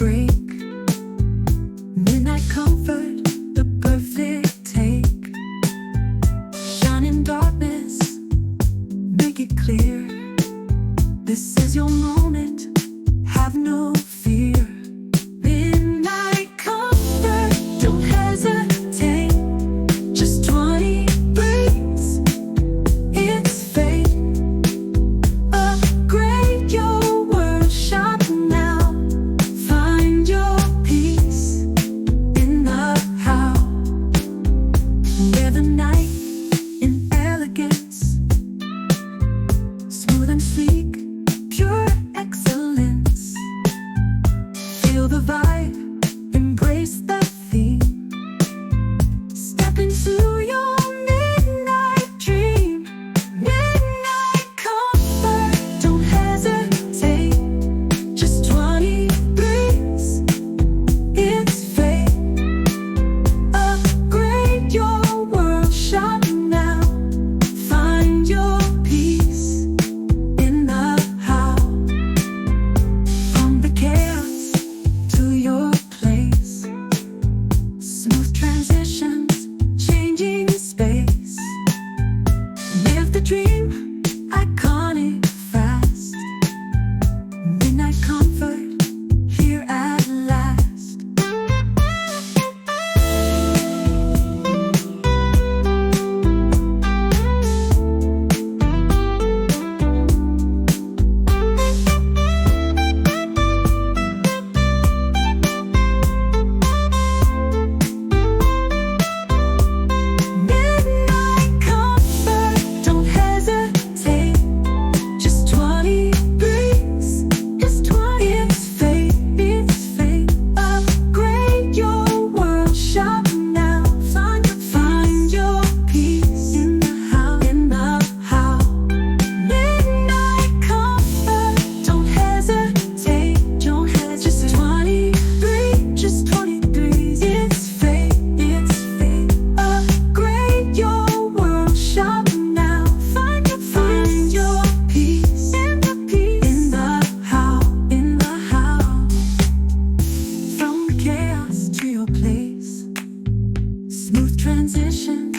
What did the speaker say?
break. Midnight comfort, the perfect take. Shine in darkness, make it clear. This is your moment, have no fear. Midnight comfort, don't hesitate. Just 20 breaks, it's fate. Upgrade your world, shop now. Find your peace in the how. Wear the night in elegance, smooth and sleek, pure excellence. Feel the vibe, embrace the theme. Step into your midnight dream. Midnight comfort, don't hesitate. Just 20 breaks, it's fate. Upgrade your world, shop now. Find your peace in the how. From the chaos to your place, smooth transitions, changing space. Live the dream, iconic fast. Midnight comfort, here at last. Midnight comfort, don't hesitate. Just 20 breaks, it's 20, it's fate, it's fate. Upgrade your world, shop now. Find your peace in the how, in the how. Midnight comfort, don't hesitate, don't hesitate. Just 20 breaks, just 23, it's fate, it's fate. Upgrade your world, shop now. Find your peace in the how, in the how. From chaos to your place, smooth transition,